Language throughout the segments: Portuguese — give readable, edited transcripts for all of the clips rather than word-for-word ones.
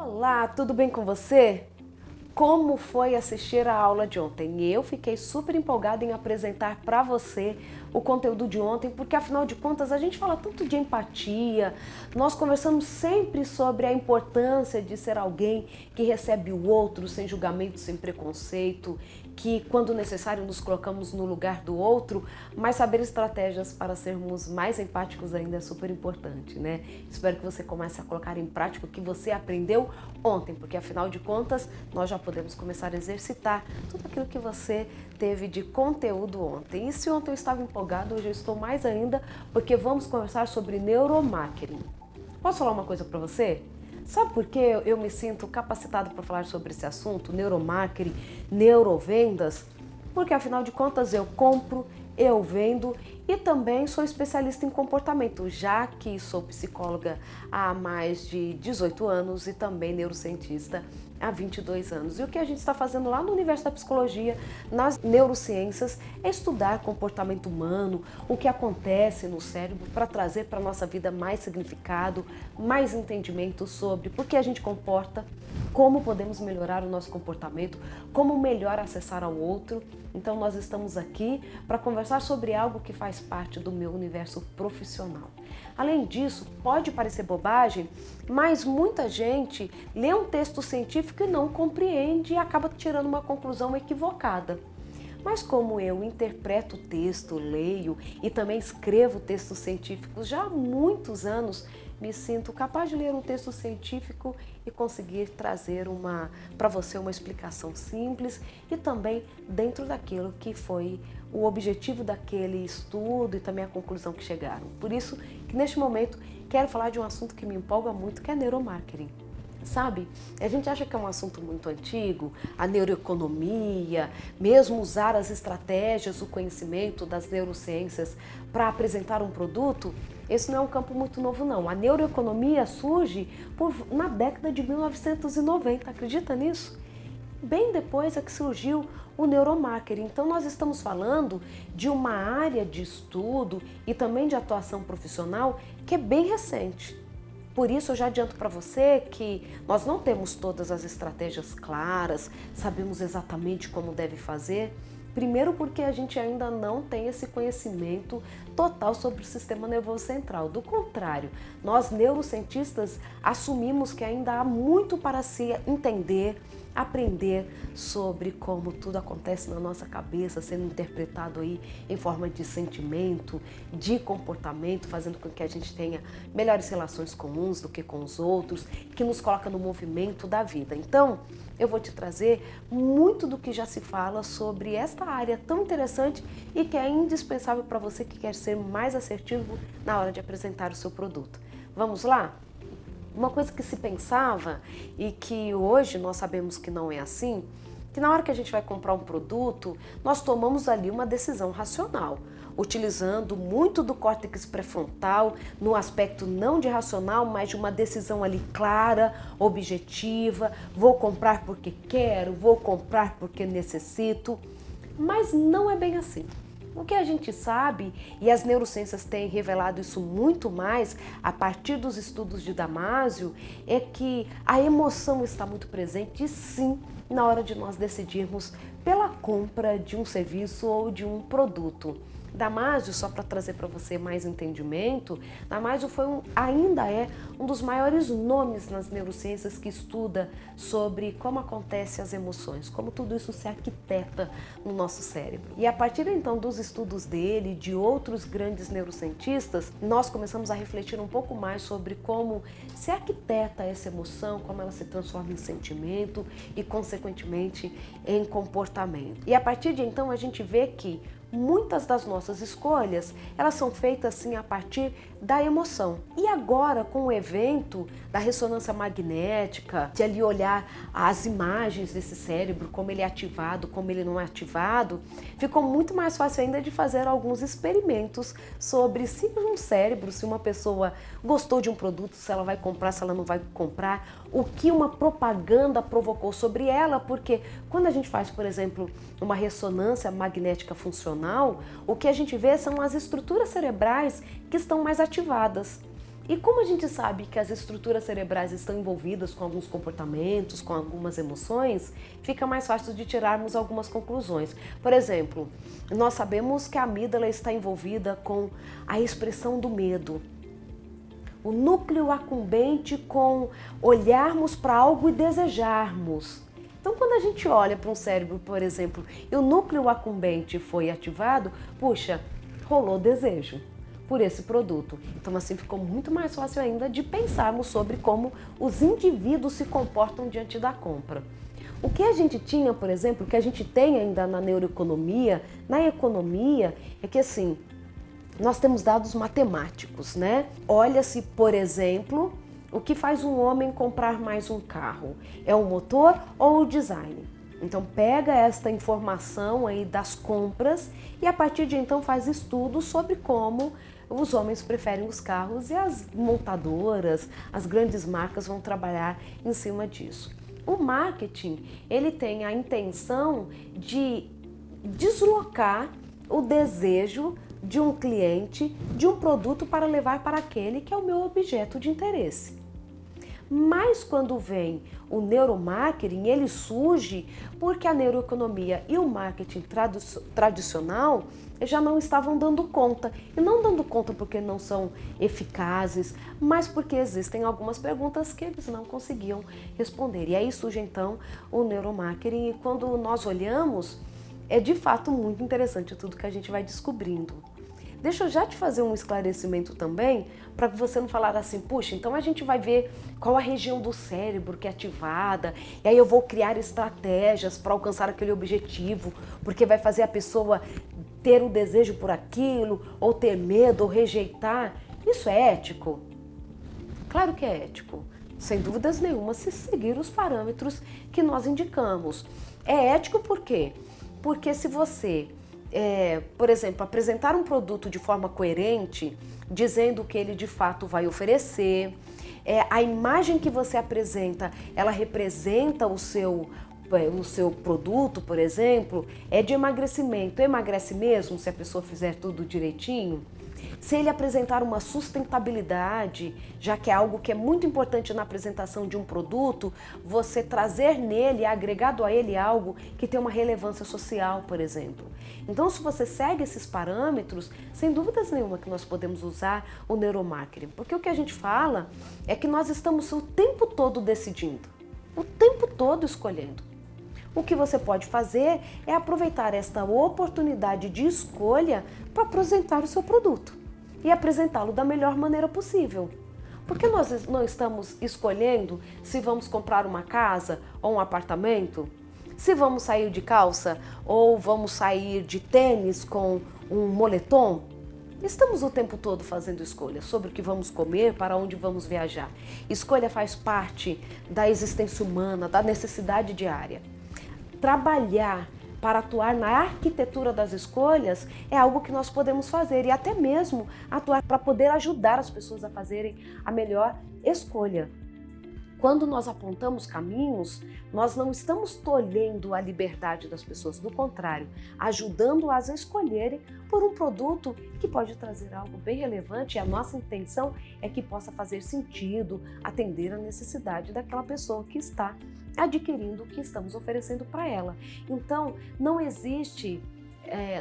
Olá, tudo bem com você? Como foi assistir a aula de ontem? Eu fiquei super empolgada em apresentar para você o conteúdo de ontem, porque afinal de contas a gente fala tanto de empatia, nós conversamos sempre sobre a importância de ser alguém que recebe o outro sem julgamento, sem preconceito, que quando necessário nos colocamos no lugar do outro, mas saber estratégias para sermos mais empáticos ainda é super importante, né? Espero que você comece a colocar em prática o que você aprendeu ontem, porque afinal de contas nós já podemos começar a exercitar tudo aquilo que você teve de conteúdo ontem. E se ontem eu estava empolgado, hoje eu estou mais ainda, porque vamos conversar sobre neuromarketing. Posso falar uma coisa para você? Sabe por que eu me sinto capacitado para falar sobre esse assunto, neuromarketing, neurovendas? Porque afinal de contas eu compro, eu vendo e também sou especialista em comportamento, já que sou psicóloga há mais de 18 anos e também neurocientista há 22 anos. E o que a gente está fazendo lá no universo da psicologia, nas neurociências, é estudar comportamento humano, o que acontece no cérebro para trazer para a nossa vida mais significado, mais entendimento sobre por que a gente comporta, como podemos melhorar o nosso comportamento, como melhor acessar ao outro. Então nós estamos aqui para conversar sobre algo que faz parte do meu universo profissional. Além disso, pode parecer bobagem, mas muita gente lê um texto científico e não compreende e acaba tirando uma conclusão equivocada. Mas como eu interpreto o texto, leio e também escrevo textos científicos já há muitos anos, me sinto capaz de ler um texto científico e conseguir trazer para você uma explicação simples e também dentro daquilo que foi o objetivo daquele estudo e também a conclusão que chegaram. Por isso que neste momento quero falar de um assunto que me empolga muito, que é neuromarketing. Sabe, a gente acha que é um assunto muito antigo, a neuroeconomia, mesmo usar as estratégias, o conhecimento das neurociências para apresentar um produto, esse não é um campo muito novo não. A neuroeconomia surge na década de 1990, acredita nisso? Bem depois é que surgiu o neuromarketing. Então nós estamos falando de uma área de estudo e também de atuação profissional que é bem recente. Por isso eu já adianto para você que nós não temos todas as estratégias claras, sabemos exatamente como deve fazer. Primeiro porque a gente ainda não tem esse conhecimento total sobre o sistema nervoso central. Do contrário, nós neurocientistas assumimos que ainda há muito para se entender, aprender sobre como tudo acontece na nossa cabeça, sendo interpretado aí em forma de sentimento, de comportamento, fazendo com que a gente tenha melhores relações com uns do que com os outros, que nos coloca no movimento da vida. Então, eu vou te trazer muito do que já se fala sobre esta área tão interessante e que é indispensável para você que quer ser mais assertivo na hora de apresentar o seu produto. Vamos lá? Uma coisa que se pensava e que hoje nós sabemos que não é assim, que na hora que a gente vai comprar um produto, nós tomamos ali uma decisão racional, utilizando muito do córtex pré-frontal no aspecto não de racional, mas de uma decisão ali clara, objetiva, vou comprar porque quero, vou comprar porque necessito, mas não é bem assim. O que a gente sabe, e as neurociências têm revelado isso muito mais a partir dos estudos de Damasio, é que a emoção está muito presente, sim, na hora de nós decidirmos pela compra de um serviço ou de um produto. Damasio, só para trazer para você mais entendimento, Damasio ainda é um dos maiores nomes nas neurociências que estuda sobre como acontecem as emoções, como tudo isso se arquiteta no nosso cérebro. E a partir então dos estudos dele e de outros grandes neurocientistas, nós começamos a refletir um pouco mais sobre como se arquiteta essa emoção, como ela se transforma em sentimento e consequentemente em comportamento. E a partir de então a gente vê que muitas das nossas escolhas, elas são feitas assim a partir da emoção. E agora, com o evento da ressonância magnética, de ali olhar as imagens desse cérebro, como ele é ativado, como ele não é ativado, ficou muito mais fácil ainda de fazer alguns experimentos sobre se um cérebro, se uma pessoa gostou de um produto, se ela vai comprar, se ela não vai comprar, o que uma propaganda provocou sobre ela, porque quando a gente faz, por exemplo, uma ressonância magnética funcional, o que a gente vê são as estruturas cerebrais que estão mais ativadas. E como a gente sabe que as estruturas cerebrais estão envolvidas com alguns comportamentos, com algumas emoções, fica mais fácil de tirarmos algumas conclusões. Por exemplo, nós sabemos que a amígdala está envolvida com a expressão do medo. O núcleo acumbente com olharmos para algo e desejarmos. Então, quando a gente olha para um cérebro, por exemplo, e o núcleo acumbente foi ativado, puxa, rolou desejo por esse produto. Então, assim, ficou muito mais fácil ainda de pensarmos sobre como os indivíduos se comportam diante da compra. O que a gente tinha, por exemplo, o que a gente tem ainda na neuroeconomia, na economia, é que assim, nós temos dados matemáticos, né? Olha-se, por exemplo, o que faz um homem comprar mais um carro? É o motor ou o design? Então pega esta informação aí das compras e a partir de então faz estudos sobre como os homens preferem os carros e as montadoras, as grandes marcas vão trabalhar em cima disso. O marketing, ele tem a intenção de deslocar o desejo de um cliente, de um produto para levar para aquele que é o meu objeto de interesse. Mas quando vem o neuromarketing, ele surge porque a neuroeconomia e o marketing tradicional já não estavam dando conta. E não dando conta porque não são eficazes, mas porque existem algumas perguntas que eles não conseguiam responder. E aí surge então o neuromarketing e quando nós olhamos, é de fato muito interessante tudo que a gente vai descobrindo. Deixa eu já te fazer um esclarecimento também, para que você não falar assim, puxa, então a gente vai ver qual a região do cérebro que é ativada, e aí eu vou criar estratégias para alcançar aquele objetivo, porque vai fazer a pessoa ter o desejo por aquilo, ou ter medo, ou rejeitar. Isso é ético? Claro que é ético, sem dúvidas nenhuma, se seguir os parâmetros que nós indicamos. É ético por quê? Porque se você por exemplo, apresentar um produto de forma coerente, dizendo o que ele de fato vai oferecer, a imagem que você apresenta, ela representa o seu produto, por exemplo, é de emagrecimento. Emagrece mesmo se a pessoa fizer tudo direitinho? Se ele apresentar uma sustentabilidade, já que é algo que é muito importante na apresentação de um produto, você trazer nele, agregado a ele algo que tem uma relevância social, por exemplo. Então, se você segue esses parâmetros, sem dúvidas nenhuma que nós podemos usar o neuromarketing. Porque o que a gente fala é que nós estamos o tempo todo decidindo, o tempo todo escolhendo. O que você pode fazer é aproveitar esta oportunidade de escolha para apresentar o seu produto e apresentá-lo da melhor maneira possível. Porque nós não estamos escolhendo se vamos comprar uma casa ou um apartamento, se vamos sair de calça ou vamos sair de tênis com um moletom. Estamos o tempo todo fazendo escolhas sobre o que vamos comer, para onde vamos viajar. Escolha faz parte da existência humana, da necessidade diária. Trabalhar para atuar na arquitetura das escolhas é algo que nós podemos fazer e até mesmo atuar para poder ajudar as pessoas a fazerem a melhor escolha. Quando nós apontamos caminhos, nós não estamos tolhendo a liberdade das pessoas, do contrário, ajudando-as a escolherem por um produto que pode trazer algo bem relevante e a nossa intenção é que possa fazer sentido, atender a necessidade daquela pessoa que está adquirindo o que estamos oferecendo para ela. Então, não existe,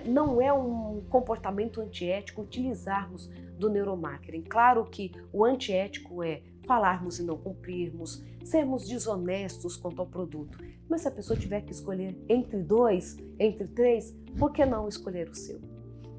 não é um comportamento antiético utilizarmos do neuromarketing. Claro que o antiético é falarmos e não cumprirmos, sermos desonestos quanto ao produto. Mas se a pessoa tiver que escolher entre dois, entre três, por que não escolher o seu?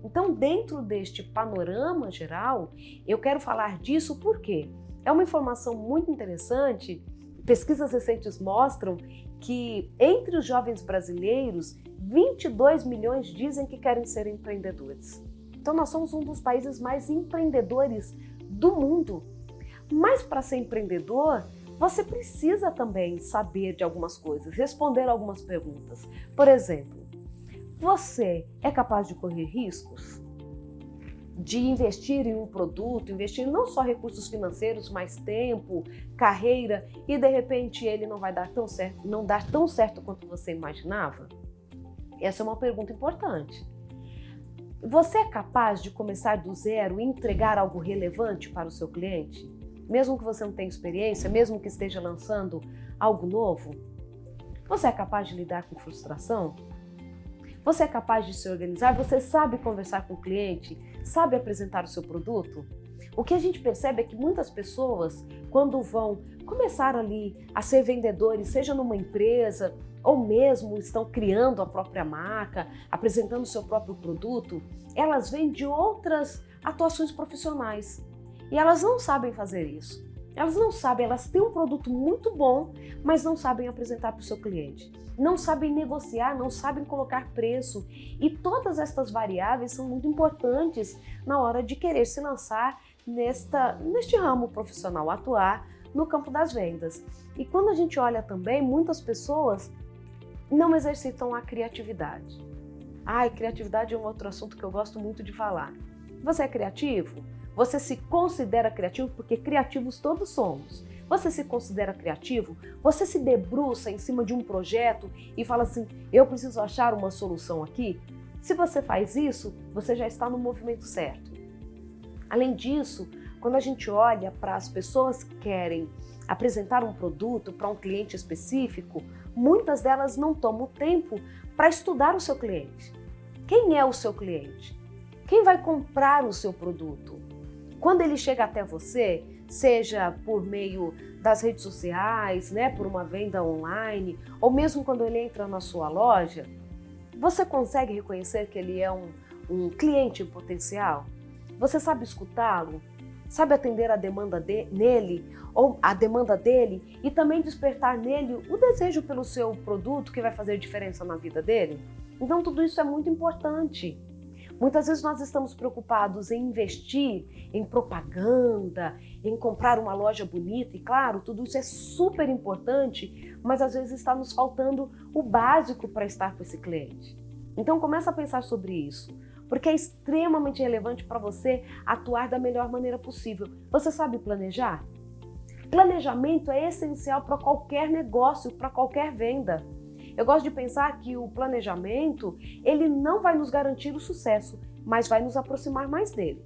Então, dentro deste panorama geral, eu quero falar disso porque é uma informação muito interessante. Pesquisas recentes mostram que entre os jovens brasileiros, 22 milhões dizem que querem ser empreendedores. Então nós somos um dos países mais empreendedores do mundo. Mas para ser empreendedor, você precisa também saber de algumas coisas, responder algumas perguntas. Por exemplo, você é capaz de correr riscos? De investir em um produto, investir não só recursos financeiros, mas tempo, carreira, e de repente ele não vai dar tão certo, não dar tão certo quanto você imaginava? Essa é uma pergunta importante. Você é capaz de começar do zero e entregar algo relevante para o seu cliente? Mesmo que você não tenha experiência, mesmo que esteja lançando algo novo? Você é capaz de lidar com frustração? Você é capaz de se organizar? Você sabe conversar com o cliente? Sabe apresentar o seu produto? O que a gente percebe é que muitas pessoas, quando vão começar ali a ser vendedores, seja numa empresa ou mesmo estão criando a própria marca, apresentando o seu próprio produto, elas vêm de outras atuações profissionais e elas não sabem fazer isso. Elas não sabem, elas têm um produto muito bom, mas não sabem apresentar para o seu cliente. Não sabem negociar, não sabem colocar preço. E todas estas variáveis são muito importantes na hora de querer se lançar neste ramo profissional, atuar no campo das vendas. E quando a gente olha também, muitas pessoas não exercitam a criatividade. Criatividade é um outro assunto que eu gosto muito de falar. Você é criativo? Você se considera criativo? Porque criativos todos somos. Você se considera criativo? Você se debruça em cima de um projeto e fala assim, eu preciso achar uma solução aqui? Se você faz isso, você já está no movimento certo. Além disso, quando a gente olha para as pessoas que querem apresentar um produto para um cliente específico, muitas delas não tomam tempo para estudar o seu cliente. Quem é o seu cliente? Quem vai comprar o seu produto? Quando ele chega até você, seja por meio das redes sociais, por uma venda online, ou mesmo quando ele entra na sua loja, você consegue reconhecer que ele é um cliente em potencial? Você sabe escutá-lo? Sabe atender a demanda dele e também despertar nele o desejo pelo seu produto que vai fazer diferença na vida dele? Então tudo isso é muito importante. Muitas vezes nós estamos preocupados em investir em propaganda, em comprar uma loja bonita e claro, tudo isso é super importante, mas às vezes está nos faltando o básico para estar com esse cliente. Então começa a pensar sobre isso, porque é extremamente relevante para você atuar da melhor maneira possível. Você sabe planejar? Planejamento é essencial para qualquer negócio, para qualquer venda. Eu gosto de pensar que o planejamento, ele não vai nos garantir o sucesso, mas vai nos aproximar mais dele.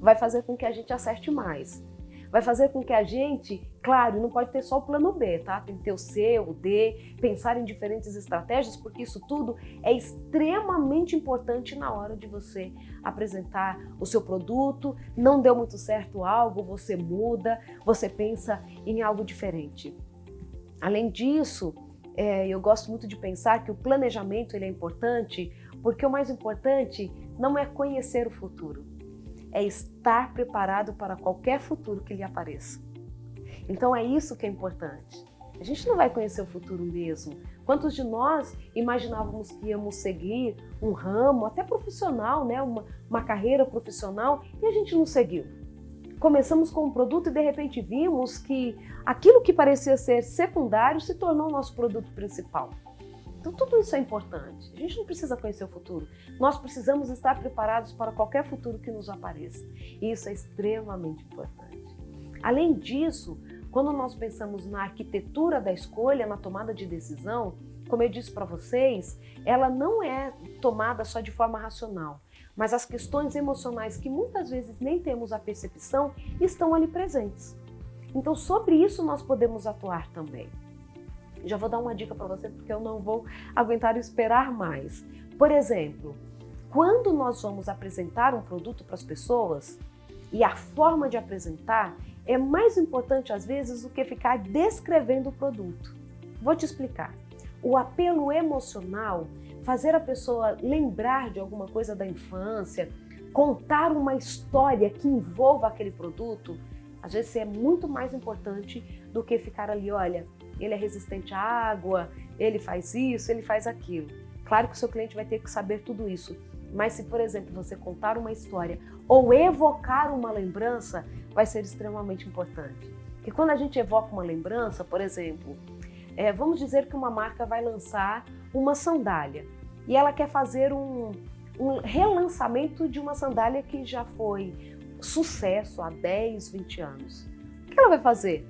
Vai fazer com que a gente acerte mais. Vai fazer com que a gente, claro, não pode ter só o plano B, tá? Tem que ter o C, o D, pensar em diferentes estratégias, porque isso tudo é extremamente importante na hora de você apresentar o seu produto. Não deu muito certo algo, você muda, você pensa em algo diferente. Além disso, eu gosto muito de pensar que o planejamento ele é importante, porque o mais importante não é conhecer o futuro, é estar preparado para qualquer futuro que lhe apareça. Então é isso que é importante. A gente não vai conhecer o futuro mesmo. Quantos de nós imaginávamos que íamos seguir um ramo, até profissional, uma carreira profissional, e a gente não seguiu? Começamos com um produto e de repente vimos que aquilo que parecia ser secundário se tornou o nosso produto principal. Então tudo isso é importante. A gente não precisa conhecer o futuro. Nós precisamos estar preparados para qualquer futuro que nos apareça. E isso é extremamente importante. Além disso, quando nós pensamos na arquitetura da escolha, na tomada de decisão, como eu disse para vocês, ela não é tomada só de forma racional. Mas as questões emocionais que muitas vezes nem temos a percepção estão ali presentes. Então sobre isso nós podemos atuar também. Já vou dar uma dica para você porque eu não vou aguentar esperar mais. Por exemplo, quando nós vamos apresentar um produto para as pessoas e a forma de apresentar é mais importante às vezes do que ficar descrevendo o produto. Vou te explicar. O apelo emocional, fazer a pessoa lembrar de alguma coisa da infância, contar uma história que envolva aquele produto, às vezes é muito mais importante do que ficar ali, olha, ele é resistente à água, ele faz isso, ele faz aquilo. Claro que o seu cliente vai ter que saber tudo isso, mas se, por exemplo, você contar uma história ou evocar uma lembrança, vai ser extremamente importante. Porque quando a gente evoca uma lembrança, por exemplo, vamos dizer que uma marca vai lançar uma sandália e ela quer fazer um relançamento de uma sandália que já foi sucesso há 10, 20 anos. O que ela vai fazer?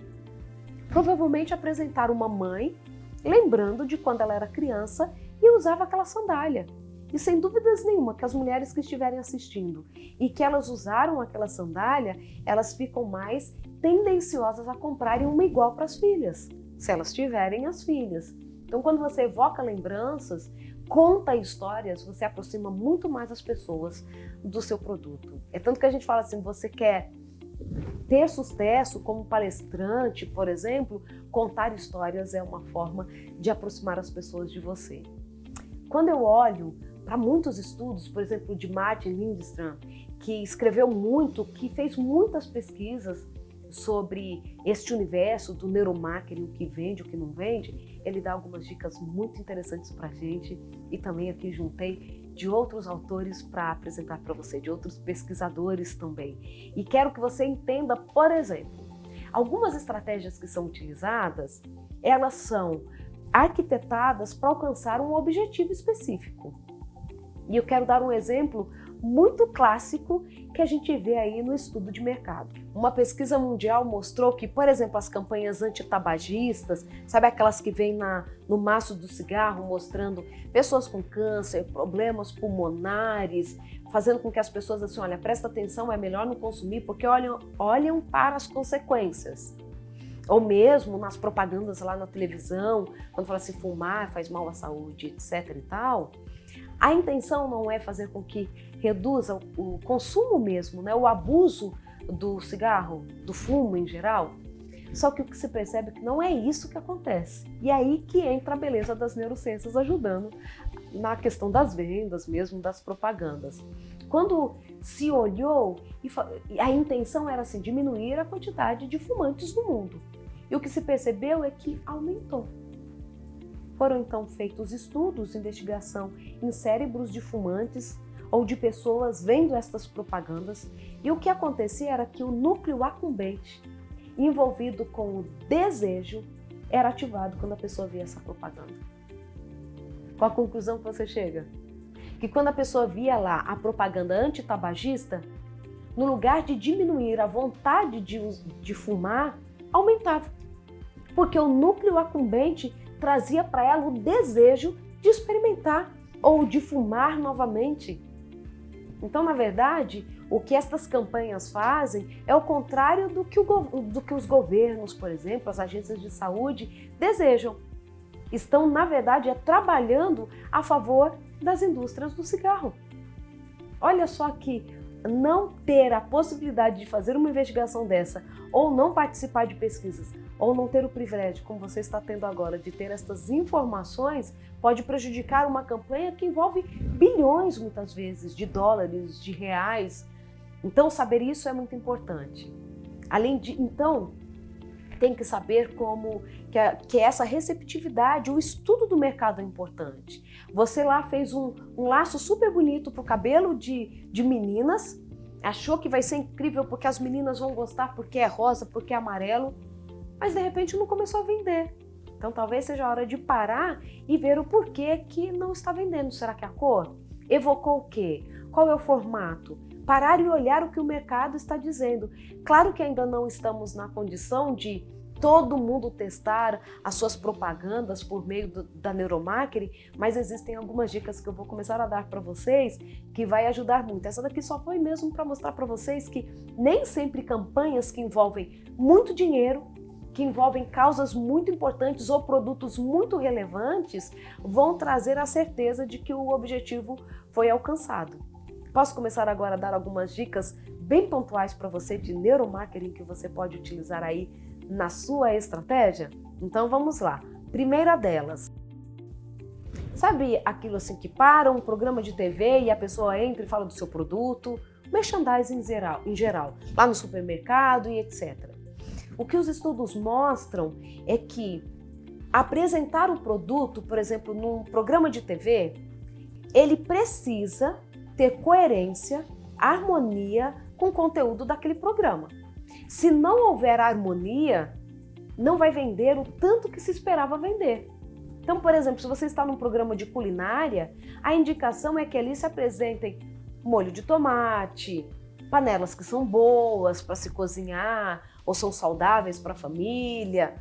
Provavelmente apresentar uma mãe lembrando de quando ela era criança e usava aquela sandália. E sem dúvidas nenhuma que as mulheres que estiverem assistindo e que elas usaram aquela sandália, elas ficam mais tendenciosas a comprarem uma igual para as filhas, se elas tiverem as filhas. Então, quando você evoca lembranças, conta histórias, você aproxima muito mais as pessoas do seu produto. É tanto que a gente fala assim, você quer ter sucesso como palestrante, por exemplo, contar histórias é uma forma de aproximar as pessoas de você. Quando eu olho para muitos estudos, por exemplo, de Martin Lindstrom, que escreveu muito, que fez muitas pesquisas sobre este universo do neuromarketing, o que vende, o que não vende, ele dá algumas dicas muito interessantes para a gente e também aqui juntei de outros autores para apresentar para você, de outros pesquisadores também. E quero que você entenda, por exemplo, algumas estratégias que são utilizadas, elas são arquitetadas para alcançar um objetivo específico. E eu quero dar um exemplo muito clássico que a gente vê aí no estudo de mercado. Uma pesquisa mundial mostrou que, por exemplo, as campanhas antitabagistas, sabe aquelas que vêm no maço do cigarro mostrando pessoas com câncer, problemas pulmonares, fazendo com que as pessoas assim, olha, presta atenção, é melhor não consumir porque olham para as consequências. Ou mesmo nas propagandas lá na televisão, quando fala assim, fumar faz mal à saúde, etc e tal. A intenção não é fazer com que reduza o consumo mesmo, né? O abuso do cigarro, do fumo em geral. Só que o que se percebe é que não é isso que acontece. E é aí que entra a beleza das neurociências ajudando na questão das vendas, mesmo das propagandas. Quando se olhou, a intenção era assim, diminuir a quantidade de fumantes no mundo. E o que se percebeu é que aumentou. Foram então feitos estudos, investigação em cérebros de fumantes ou de pessoas vendo estas propagandas, e o que acontecia era que o núcleo accumbente, envolvido com o desejo, era ativado quando a pessoa via essa propaganda. Qual a conclusão que você chega? Que quando a pessoa via lá a propaganda antitabagista, no lugar de diminuir a vontade de fumar, aumentava. Porque o núcleo accumbente trazia para ela o desejo de experimentar ou de fumar novamente. Então, na verdade, o que estas campanhas fazem é o contrário do que os governos, por exemplo, as agências de saúde desejam. Estão, na verdade, trabalhando a favor das indústrias do cigarro. Olha só que não ter a possibilidade de fazer uma investigação dessa, ou não participar de pesquisas, ou não ter o privilégio, como você está tendo agora, de ter estas informações, pode prejudicar uma campanha que envolve bilhões, muitas vezes, de dólares, de reais. Então, saber isso é muito importante. Então, tem que saber que essa receptividade, o estudo do mercado é importante. Você lá fez um laço super bonito para o cabelo de meninas, achou que vai ser incrível porque as meninas vão gostar porque é rosa, porque é amarelo, mas de repente não começou a vender. Então talvez seja a hora de parar e ver o porquê que não está vendendo. Será que é a cor? Evocou o quê? Qual é o formato? Parar e olhar o que o mercado está dizendo. Claro que ainda não estamos na condição de todo mundo testar as suas propagandas por meio da neuromarketing, mas existem algumas dicas que eu vou começar a dar para vocês que vai ajudar muito. Essa daqui só foi mesmo para mostrar para vocês que nem sempre campanhas que envolvem muito dinheiro, que envolvem causas muito importantes ou produtos muito relevantes, vão trazer a certeza de que o objetivo foi alcançado. Posso começar agora a dar algumas dicas bem pontuais para você de neuromarketing que você pode utilizar aí na sua estratégia? Então vamos lá. Primeira delas. Sabe aquilo assim que para um programa de TV e a pessoa entra e fala do seu produto? Merchandising em geral, lá no supermercado e etc. O que os estudos mostram é que apresentar o produto, por exemplo, num programa de TV, ele precisa ter coerência, harmonia com o conteúdo daquele programa. Se não houver harmonia, não vai vender o tanto que se esperava vender. Então, por exemplo, se você está num programa de culinária, a indicação é que ali se apresentem molho de tomate, panelas que são boas para se cozinhar ou são saudáveis para a família.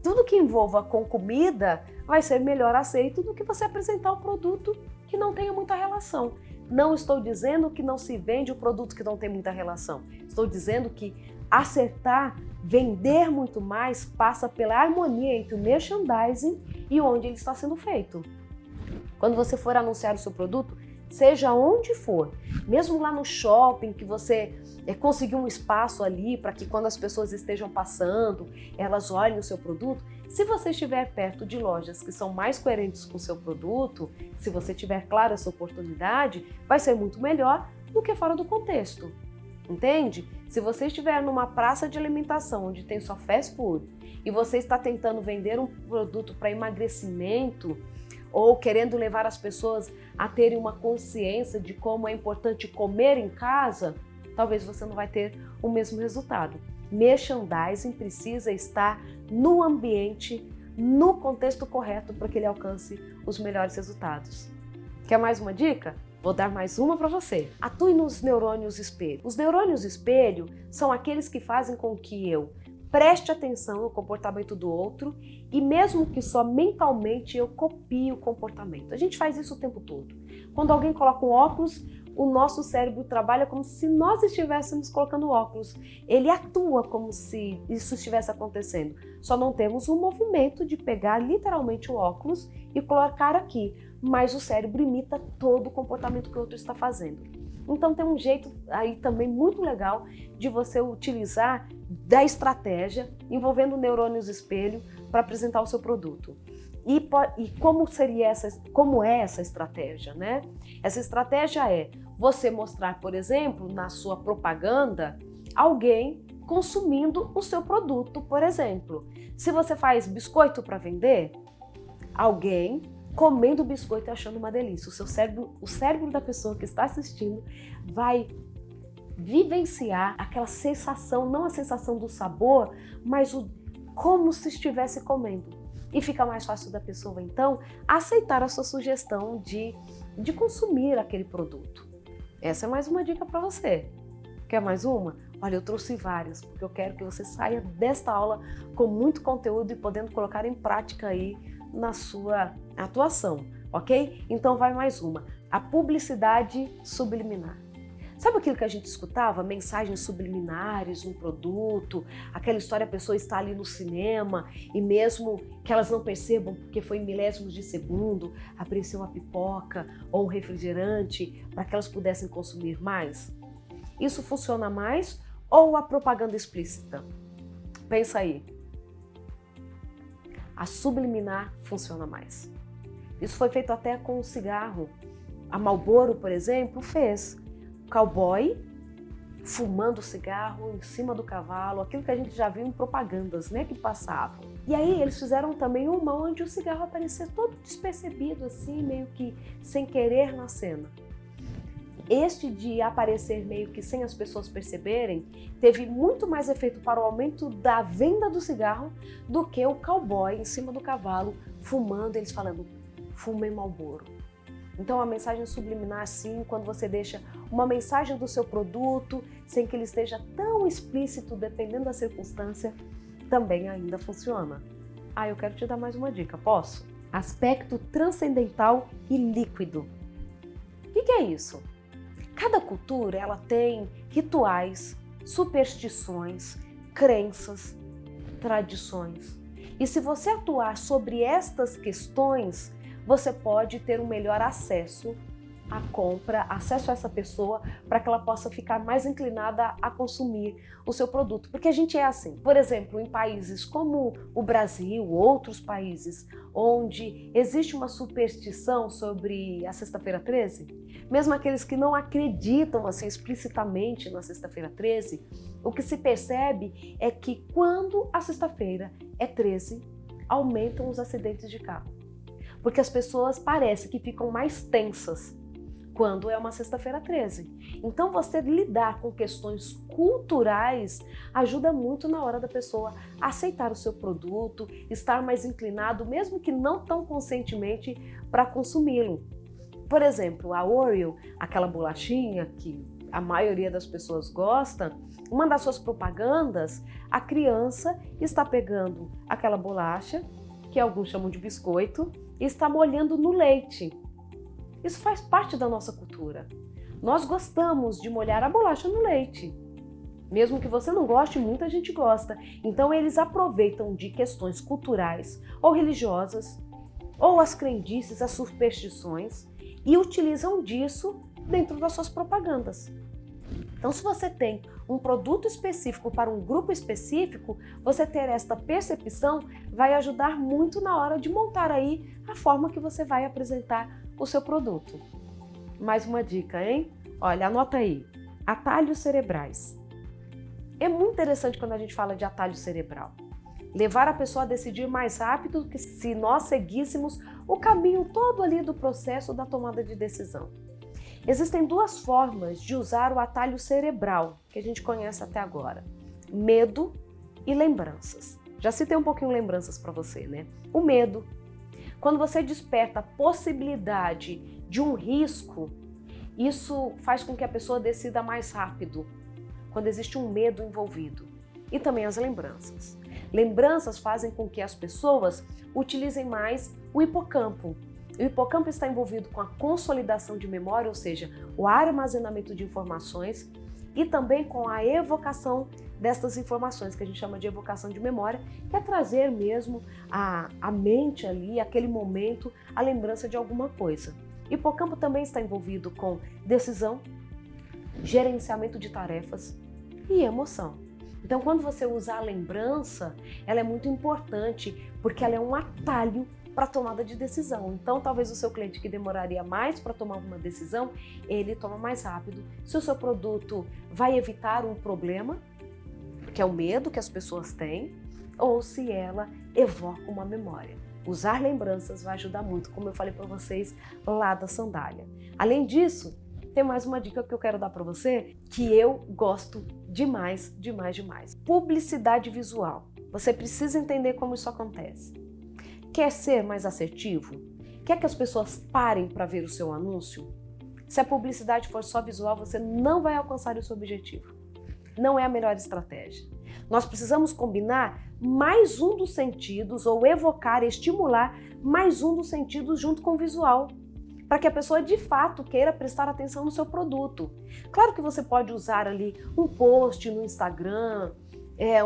Tudo que envolva com comida vai ser melhor aceito do que você apresentar o produto que não tenha muita relação. Não estou dizendo que não se vende o produto que não tem muita relação. Estou dizendo que acertar, vender muito mais, passa pela harmonia entre o merchandising e onde ele está sendo feito. Quando você for anunciar o seu produto, seja onde for, mesmo lá no shopping, que você conseguiu um espaço ali para que quando as pessoas estejam passando, elas olhem o seu produto. Se você estiver perto de lojas que são mais coerentes com o seu produto, se você tiver clara essa oportunidade, vai ser muito melhor do que fora do contexto. Entende? Se você estiver numa praça de alimentação onde tem só fast food e você está tentando vender um produto para emagrecimento ou querendo levar as pessoas a terem uma consciência de como é importante comer em casa, talvez você não vai ter o mesmo resultado. Merchandising precisa estar no ambiente, no contexto correto para que ele alcance os melhores resultados. Quer mais uma dica? Vou dar mais uma para você. Atue nos neurônios espelho. Os neurônios espelho são aqueles que fazem com que eu preste atenção no comportamento do outro e mesmo que só mentalmente eu copie o comportamento. A gente faz isso o tempo todo. Quando alguém coloca um óculos, o nosso cérebro trabalha como se nós estivéssemos colocando óculos. Ele atua como se isso estivesse acontecendo. Só não temos o movimento de pegar literalmente o óculos e colocar aqui, mas o cérebro imita todo o comportamento que o outro está fazendo. Então tem um jeito aí também muito legal de você utilizar da estratégia envolvendo neurônios espelho para apresentar o seu produto. E como é essa estratégia, né? Essa estratégia é você mostrar, por exemplo, na sua propaganda, alguém consumindo o seu produto, por exemplo. Se você faz biscoito para vender, alguém comendo biscoito e achando uma delícia. O cérebro da pessoa que está assistindo vai vivenciar aquela sensação, não a sensação do sabor, mas como se estivesse comendo. E fica mais fácil da pessoa, então, aceitar a sua sugestão de consumir aquele produto. Essa é mais uma dica para você. Quer mais uma? Olha, eu trouxe várias, porque eu quero que você saia desta aula com muito conteúdo e podendo colocar em prática aí na sua atuação, ok? Então vai mais uma. A publicidade subliminar. Sabe aquilo que a gente escutava? Mensagens subliminares no produto, aquela história, a pessoa está ali no cinema e mesmo que elas não percebam, porque foi em milésimos de segundo, apareceu uma pipoca ou um refrigerante para que elas pudessem consumir mais? Isso funciona mais ou a propaganda explícita? Pensa aí. A subliminar funciona mais. Isso foi feito até com o cigarro. A Marlboro, por exemplo, fez. Cowboy fumando cigarro em cima do cavalo, aquilo que a gente já viu em propagandas, né, que passavam. E aí eles fizeram também uma onde o cigarro aparecia todo despercebido, assim, meio que sem querer na cena. Este de aparecer meio que sem as pessoas perceberem, teve muito mais efeito para o aumento da venda do cigarro do que o cowboy em cima do cavalo, fumando, eles falando, fumem Marlboro. Então a mensagem subliminar, sim, quando você deixa uma mensagem do seu produto, sem que ele esteja tão explícito, dependendo da circunstância, também ainda funciona. Eu quero te dar mais uma dica, posso? Aspecto transcendental e líquido. O que é isso? Cada cultura ela tem rituais, superstições, crenças, tradições. E se você atuar sobre estas questões, você pode ter um melhor acesso à compra, acesso a essa pessoa, para que ela possa ficar mais inclinada a consumir o seu produto. Porque a gente é assim. Por exemplo, em países como o Brasil, outros países, onde existe uma superstição sobre a Sexta-feira 13, mesmo aqueles que não acreditam assim explicitamente na Sexta-feira 13, o que se percebe é que quando a Sexta-feira é 13, aumentam os acidentes de carro. Porque as pessoas parecem que ficam mais tensas quando é uma Sexta-feira 13. Então você lidar com questões culturais ajuda muito na hora da pessoa aceitar o seu produto, estar mais inclinado, mesmo que não tão conscientemente, para consumi-lo. Por exemplo, a Oreo, aquela bolachinha que a maioria das pessoas gosta, uma das suas propagandas, a criança está pegando aquela bolacha, que alguns chamam de biscoito, e está molhando no leite. Isso faz parte da nossa cultura. Nós gostamos de molhar a bolacha no leite. Mesmo que você não goste, muita gente gosta. Então eles aproveitam de questões culturais ou religiosas, ou as crendices, as superstições, e utilizam disso dentro das suas propagandas. Então, se você tem um produto específico para um grupo específico, você ter esta percepção vai ajudar muito na hora de montar aí a forma que você vai apresentar o seu produto. Mais uma dica, hein? Olha, anota aí. Atalhos cerebrais. É muito interessante quando a gente fala de atalho cerebral. Levar a pessoa a decidir mais rápido do que se nós seguíssemos o caminho todo ali do processo da tomada de decisão. Existem duas formas de usar o atalho cerebral, que a gente conhece até agora. Medo e lembranças. Já citei um pouquinho lembranças para você, né? O medo. Quando você desperta a possibilidade de um risco, isso faz com que a pessoa decida mais rápido, quando existe um medo envolvido. E também as lembranças. Lembranças fazem com que as pessoas utilizem mais o hipocampo. O hipocampo está envolvido com a consolidação de memória, ou seja, o armazenamento de informações, e também com a evocação destas informações, que a gente chama de evocação de memória, que é trazer mesmo a mente ali, aquele momento, a lembrança de alguma coisa. O hipocampo também está envolvido com decisão, gerenciamento de tarefas e emoção. Então, quando você usa a lembrança, ela é muito importante, porque ela é um atalho para a tomada de decisão. Então, talvez o seu cliente que demoraria mais para tomar uma decisão, ele toma mais rápido. Se o seu produto vai evitar um problema, que é o medo que as pessoas têm, ou se ela evoca uma memória. Usar lembranças vai ajudar muito, como eu falei para vocês lá da sandália. Além disso, tem mais uma dica que eu quero dar para você, que eu gosto demais, demais, demais. Publicidade visual. Você precisa entender como isso acontece. Quer ser mais assertivo? Quer que as pessoas parem para ver o seu anúncio? Se a publicidade for só visual, você não vai alcançar o seu objetivo. Não é a melhor estratégia. Nós precisamos combinar mais um dos sentidos ou evocar, estimular mais um dos sentidos junto com o visual, para que a pessoa de fato queira prestar atenção no seu produto. Claro que você pode usar ali um post no Instagram,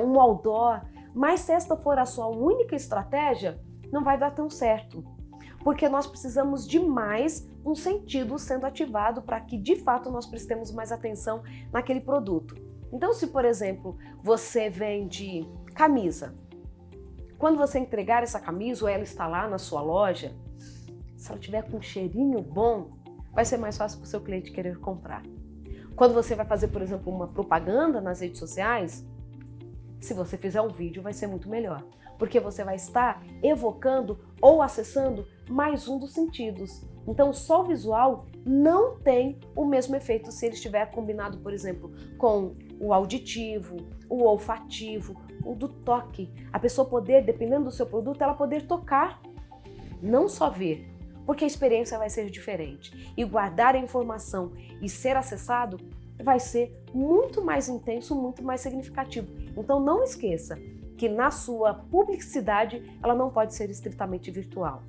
um outdoor, mas se esta for a sua única estratégia, não vai dar tão certo, porque nós precisamos de mais um sentido sendo ativado para que de fato nós prestemos mais atenção naquele produto. Então, se por exemplo você vende camisa, quando você entregar essa camisa ou ela está lá na sua loja, se ela tiver com um cheirinho bom, vai ser mais fácil para o seu cliente querer comprar. Quando você vai fazer, por exemplo, uma propaganda nas redes sociais, se você fizer um vídeo, vai ser muito melhor, porque você vai estar evocando ou acessando mais um dos sentidos. Então, só o visual não tem o mesmo efeito se ele estiver combinado, por exemplo, com o auditivo, o olfativo, o do toque. A pessoa poder, dependendo do seu produto, ela poder tocar, não só ver, porque a experiência vai ser diferente. E guardar a informação e ser acessado vai ser muito mais intenso, muito mais significativo. Então não esqueça que na sua publicidade ela não pode ser estritamente visual.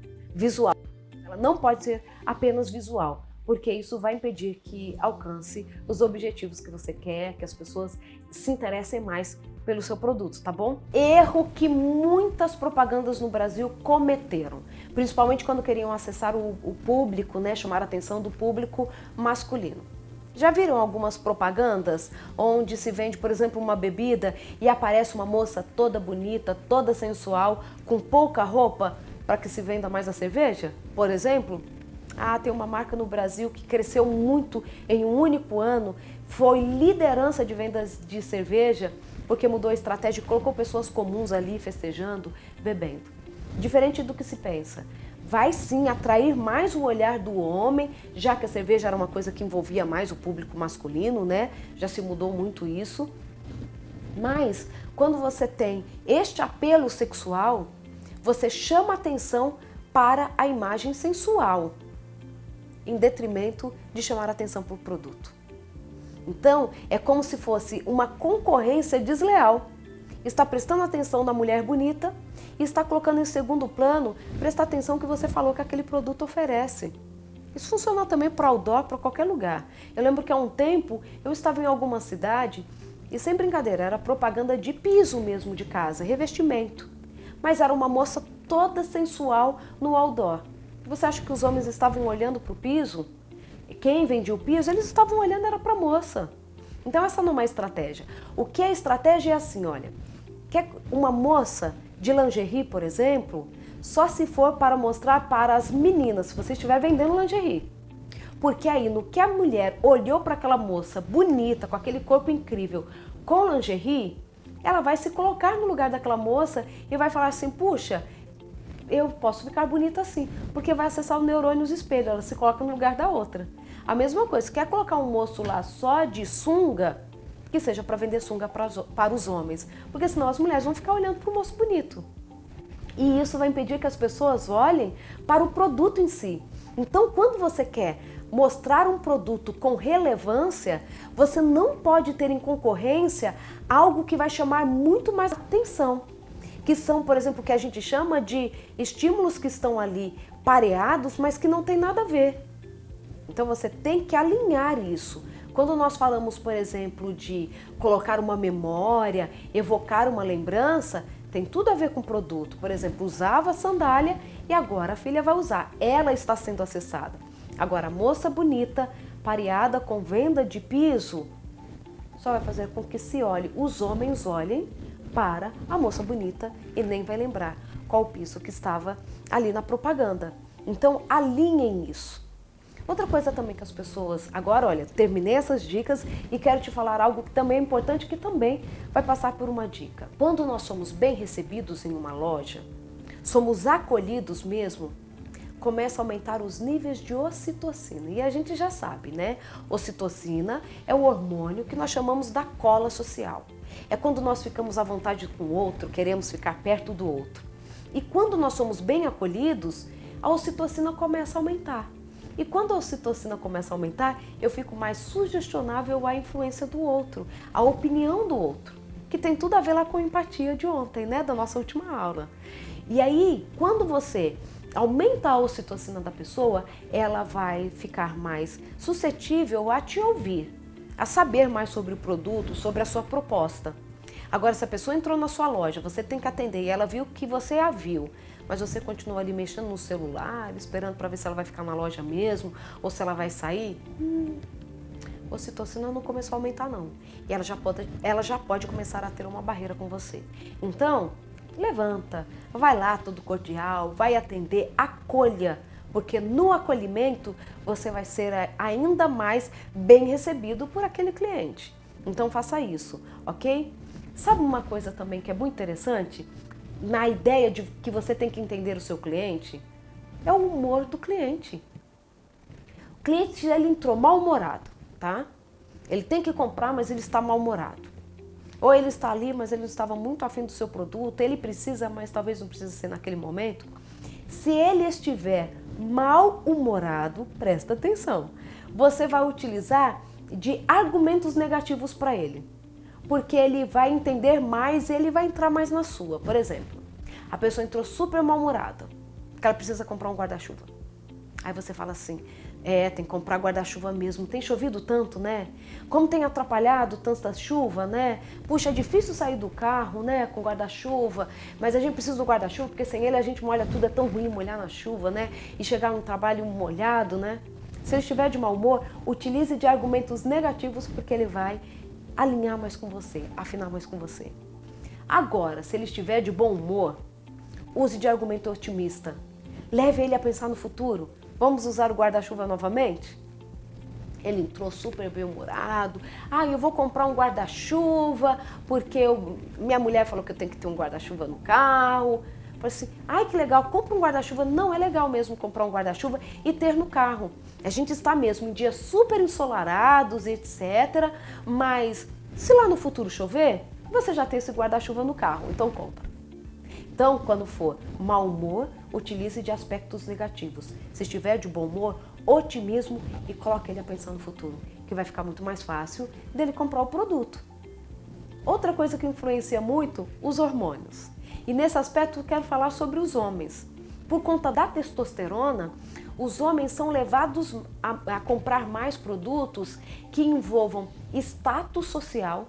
Ela não pode ser apenas visual, porque isso vai impedir que alcance os objetivos que você quer, que as pessoas se interessem mais pelo seu produto, tá bom? Erro que muitas propagandas no Brasil cometeram, principalmente quando queriam acessar o público, né, chamar a atenção do público masculino. Já viram algumas propagandas onde se vende, por exemplo, uma bebida e aparece uma moça toda bonita, toda sensual, com pouca roupa para que se venda mais a cerveja, por exemplo? Tem uma marca no Brasil que cresceu muito em um único ano, foi liderança de vendas de cerveja, porque mudou a estratégia e colocou pessoas comuns ali festejando, bebendo. Diferente do que se pensa. Vai sim atrair mais o olhar do homem, já que a cerveja era uma coisa que envolvia mais o público masculino, né? Já se mudou muito isso. Mas quando você tem este apelo sexual, você chama atenção para a imagem sensual, em detrimento de chamar atenção para o produto. Então, é como se fosse uma concorrência desleal. Está prestando atenção na mulher bonita e está colocando em segundo plano prestar atenção que você falou que aquele produto oferece. Isso funciona também para outdoor, para qualquer lugar. Eu lembro que há um tempo eu estava em alguma cidade e, sem brincadeira, era propaganda de piso mesmo de casa, revestimento. Mas era uma moça toda sensual no outdoor. Você acha que os homens estavam olhando para o piso? Quem vendia o piso, eles estavam olhando era para a moça. Então essa não é uma estratégia. O que é estratégia é assim, olha, quer uma moça de lingerie, por exemplo, só se for para mostrar para as meninas, se você estiver vendendo lingerie. Porque aí, no que a mulher olhou para aquela moça bonita, com aquele corpo incrível, com lingerie, ela vai se colocar no lugar daquela moça e vai falar assim, puxa, eu posso ficar bonita assim, porque vai acessar o neurônio espelho, ela se coloca no lugar da outra. A mesma coisa, se quer colocar um moço lá só de sunga, que seja para vender sunga para os homens, porque senão as mulheres vão ficar olhando para o moço bonito. E isso vai impedir que as pessoas olhem para o produto em si. Então, quando você quer mostrar um produto com relevância, você não pode ter em concorrência algo que vai chamar muito mais atenção. Que são, por exemplo, o que a gente chama de estímulos que estão ali pareados, mas que não tem nada a ver. Então você tem que alinhar isso. Quando nós falamos, por exemplo, de colocar uma memória, evocar uma lembrança, tem tudo a ver com o produto. Por exemplo, usava sandália e agora a filha vai usar. Ela está sendo acessada. Agora, a moça bonita, pareada com venda de piso, só vai fazer com que se olhe, os homens olhem para a moça bonita e nem vai lembrar qual o piso que estava ali na propaganda. Então, alinhem isso. Outra coisa também que as pessoas... Agora, olha, terminei essas dicas e quero te falar algo que também é importante, que também vai passar por uma dica. Quando nós somos bem recebidos em uma loja, somos acolhidos mesmo, começa a aumentar os níveis de ocitocina. E a gente já sabe, né? Ocitocina é o hormônio que nós chamamos da cola social. É quando nós ficamos à vontade com o outro, queremos ficar perto do outro. E quando nós somos bem acolhidos, a ocitocina começa a aumentar. E quando a ocitocina começa a aumentar, eu fico mais sugestionável à influência do outro, à opinião do outro, que tem tudo a ver lá com a empatia de ontem, né, da nossa última aula. E aí, quando você aumenta a ocitocina da pessoa, ela vai ficar mais suscetível a te ouvir, a saber mais sobre o produto, sobre a sua proposta. Agora, se a pessoa entrou na sua loja, você tem que atender e ela viu que você a viu, mas você continua ali mexendo no celular, esperando para ver se ela vai ficar na loja mesmo ou se ela vai sair, a ocitocina não começou a aumentar não. E ela já pode começar a ter uma barreira com você. Então, levanta, vai lá todo cordial, vai atender, acolha, porque no acolhimento você vai ser ainda mais bem recebido por aquele cliente. Então faça isso, ok? Sabe uma coisa também que é muito interessante? Na ideia de que você tem que entender o seu cliente, é o humor do cliente. O cliente, ele entrou mal-humorado, tá? Ele tem que comprar, mas ele está mal-humorado. Ou ele está ali, mas ele não estava muito afim do seu produto, ele precisa, mas talvez não precise ser naquele momento. Se ele estiver mal-humorado, presta atenção, você vai utilizar de argumentos negativos para ele. Porque ele vai entender mais e ele vai entrar mais na sua. Por exemplo, a pessoa entrou super mal-humorada, que ela precisa comprar um guarda-chuva. Aí você fala assim, tem que comprar guarda-chuva mesmo, tem chovido tanto, né? Como tem atrapalhado tanta chuva, né? Puxa, é difícil sair do carro, né, com guarda-chuva, mas a gente precisa do guarda-chuva porque sem ele a gente molha tudo, é tão ruim molhar na chuva, né? E chegar no trabalho molhado, né? Se ele estiver de mau humor, utilize de argumentos negativos porque ele vai alinhar mais com você, afinar mais com você. Agora, se ele estiver de bom humor, use de argumento otimista. Leve ele a pensar no futuro. Vamos usar o guarda-chuva novamente? Ele entrou super bem-humorado. Eu vou comprar um guarda-chuva porque minha mulher falou que eu tenho que ter um guarda-chuva no carro. Falei assim, que legal, compra um guarda-chuva. Não, é legal mesmo comprar um guarda-chuva e ter no carro. A gente está mesmo em dias super ensolarados, etc. Mas se lá no futuro chover, você já tem esse guarda-chuva no carro, então compra. Então, quando for mau humor, utilize de aspectos negativos. Se estiver de bom humor, otimismo e coloque ele a pensar no futuro, que vai ficar muito mais fácil dele comprar o produto. Outra coisa que influencia muito, os hormônios. E nesse aspecto eu quero falar sobre os homens. Por conta da testosterona, os homens são levados a comprar mais produtos que envolvam status social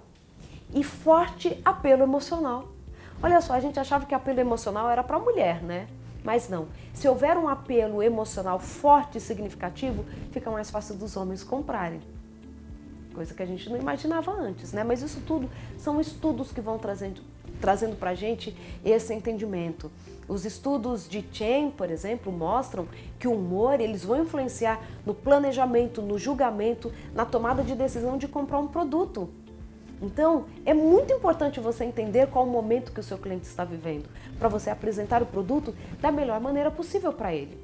e forte apelo emocional. Olha só, a gente achava que apelo emocional era para a mulher, né? Mas não. Se houver um apelo emocional forte e significativo, fica mais fácil dos homens comprarem. Coisa que a gente não imaginava antes, né? Mas isso tudo são estudos que vão trazendo para a gente esse entendimento. Os estudos de Chen, por exemplo, mostram que o humor, eles vão influenciar no planejamento, no julgamento, na tomada de decisão de comprar um produto. Então, é muito importante você entender qual o momento que o seu cliente está vivendo, para você apresentar o produto da melhor maneira possível para ele.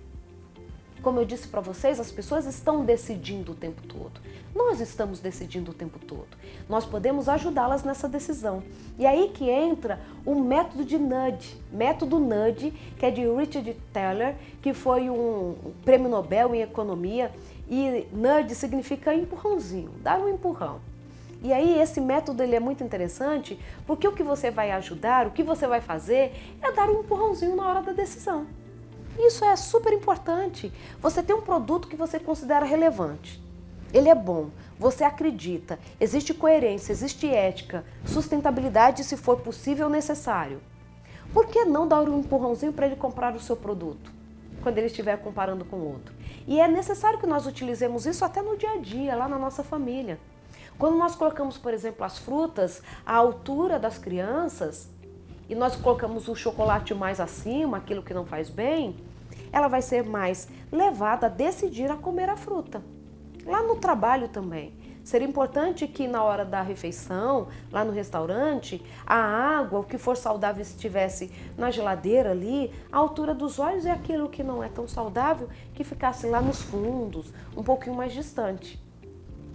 Como eu disse para vocês, as pessoas estão decidindo o tempo todo. Nós estamos decidindo o tempo todo. Nós podemos ajudá-las nessa decisão. E aí que entra o método de nudge. Método nudge, que é de Richard Thaler, que foi um prêmio Nobel em economia. E nudge significa empurrãozinho, dar um empurrão. E aí esse método ele é muito interessante, porque o que você vai ajudar, o que você vai fazer é dar um empurrãozinho na hora da decisão. Isso é super importante. Você tem um produto que você considera relevante. Ele é bom, você acredita, existe coerência, existe ética, sustentabilidade se for possível ou necessário. Por que não dar um empurrãozinho para ele comprar o seu produto, quando ele estiver comparando com outro? E é necessário que nós utilizemos isso até no dia a dia, lá na nossa família. Quando nós colocamos, por exemplo, as frutas à altura das crianças, e nós colocamos o chocolate mais acima, aquilo que não faz bem, ela vai ser mais levada a decidir a comer a fruta. Lá no trabalho também. Seria importante que na hora da refeição, lá no restaurante, a água, o que for saudável estivesse na geladeira ali, a altura dos olhos, e aquilo que não é tão saudável que ficasse lá nos fundos, um pouquinho mais distante.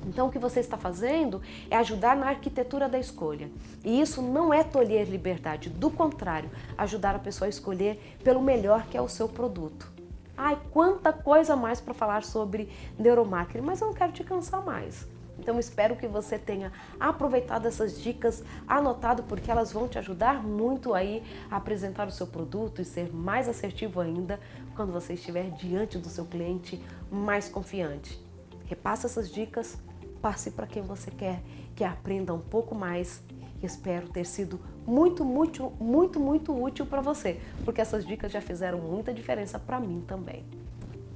Então, o que você está fazendo é ajudar na arquitetura da escolha. E isso não é tolher liberdade, do contrário, ajudar a pessoa a escolher pelo melhor que é o seu produto. Ai, quanta coisa mais para falar sobre neuromarketing, mas eu não quero te cansar mais. Então, espero que você tenha aproveitado essas dicas, anotado, porque elas vão te ajudar muito aí a apresentar o seu produto e ser mais assertivo ainda quando você estiver diante do seu cliente mais confiante. Repasse essas dicas, passe para quem você quer que aprenda um pouco mais. Espero ter sido muito útil para você, porque essas dicas já fizeram muita diferença para mim também.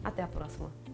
Até a próxima!